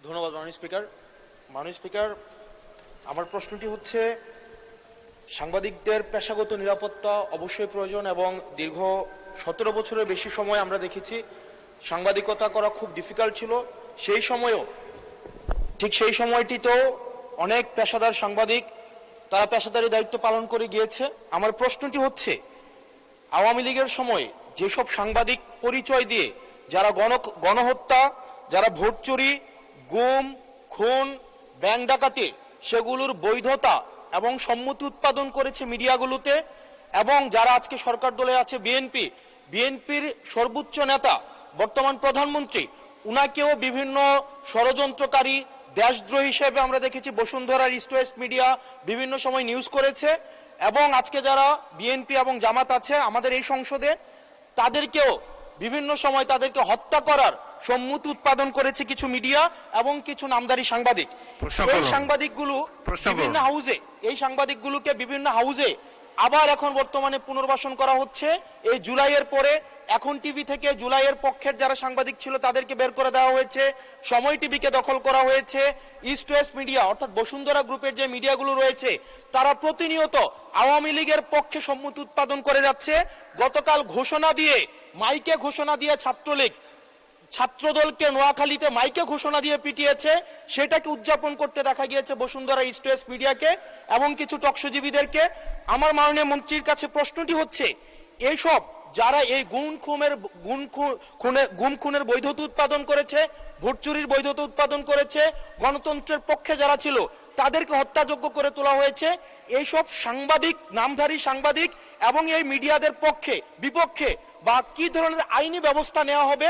ধন্যবাদ মাননীয় স্পিকার। আমার প্রশ্নটি হচ্ছে, সাংবাদিকদের পেশাগত নিরাপত্তা অবশ্যই প্রয়োজন এবং দীর্ঘ 17 বছরের বেশি সময় আমরা দেখেছি সাংবাদিকতা করা খুব ডিফিকাল্ট ছিল। সেই সময়েও সেই সময়টিতেও অনেক পেশাদার সাংবাদিক তারা পেশাদারি দায়িত্ব পালন করে গিয়েছে। আমার প্রশ্নটি হচ্ছে, আওয়ামী লীগের সময় যেসব সাংবাদিক পরিচয় দিয়ে যারা গণহত্যা, যারা ভোট চুরি, গুম, খুন, ব্যাংক ডাকাতি সেগুলোর বৈধতা এবং সম্মতি উৎপাদন করেছে মিডিয়াগুলোতে, এবং যারা আজকে সরকার দলে আছে বিএনপির সর্বোচ্চ নেতা বর্তমান প্রধানমন্ত্রী, উনাকেও বিভিন্ন ষড়যন্ত্রকারী, দেশদ্রোহী হিসেবে আমরা দেখেছি বসুন্ধরার ইস্ট ওয়েস্ট মিডিয়া বিভিন্ন সময় নিউজ করেছে। এবং আজকে যারা বিএনপি এবং জামাত আছে আমাদের এই সংসদে, তাদেরকেও বিভিন্ন সময় তাদেরকে হত্যা করার সম্মতি উৎপাদন করেছে কিছু মিডিয়া এবং কিছু নামদারি সাংবাদিক। এই সাংবাদিকগুলোকে বিভিন্ন হাউজে আবার এখন বর্তমানে পুনর্বাসন করা হচ্ছে। এই জুলাইয়ের পরে এখন টিভি থেকে জুলাইয়ের পক্ষের যারা সাংবাদিক ছিল তাদেরকে বের করে দেওয়া হয়েছে, সময় টিভিকে দখল করা হয়েছে। ইস্ট ওয়েস্ট মিডিয়া অর্থাৎ বসুন্ধরা গ্রুপের যে মিডিয়াগুলো রয়েছে তারা প্রতিনিয়ত আওয়ামী লীগের পক্ষে সম্মতি উৎপাদন করে যাচ্ছে। গতকাল মাইকে ঘোষণা দিয়ে ছাত্রলীগ ছাত্রদলকে নোয়াখালীতে মাইকে ঘোষণা দিয়ে পিটিয়েছে, সেটাকে উদযাপন করতে দেখা গিয়েছে বসুন্ধরা ইস্ট ওয়েস্ট মিডিয়াকে এবং কিছু টকশোজীবীদেরকে। আমার মাননীয় মন্ত্রীর কাছে প্রশ্নটি হচ্ছে, এইসব যারা এই গুম খুনের বৈধতা উৎপাদন করেছে, ভোট চুরির বৈধতা উৎপাদন করেছে, গণতন্ত্রের পক্ষে যারা ছিল তাদেরকে হত্যাযোগ্য করে তোলা হয়েছে, এইসব সাংবাদিক, নামধারী সাংবাদিক এবং এই মিডিয়াদের বিপক্ষে বা কি ধরনের আইনি ব্যবস্থা নেওয়া হবে,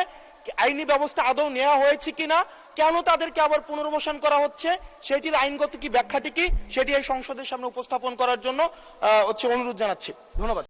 আইনি ব্যবস্থা আদৌ নেওয়া হয়েছে কিনা, কেন তাদেরকে আবার পুনর্বাসন করা হচ্ছে, সেটির আইনগত কি ব্যাখ্যাটি কি, সেটি এই সংসদের সামনে উপস্থাপন করার জন্য অনুরোধ জানাচ্ছি। ধন্যবাদ।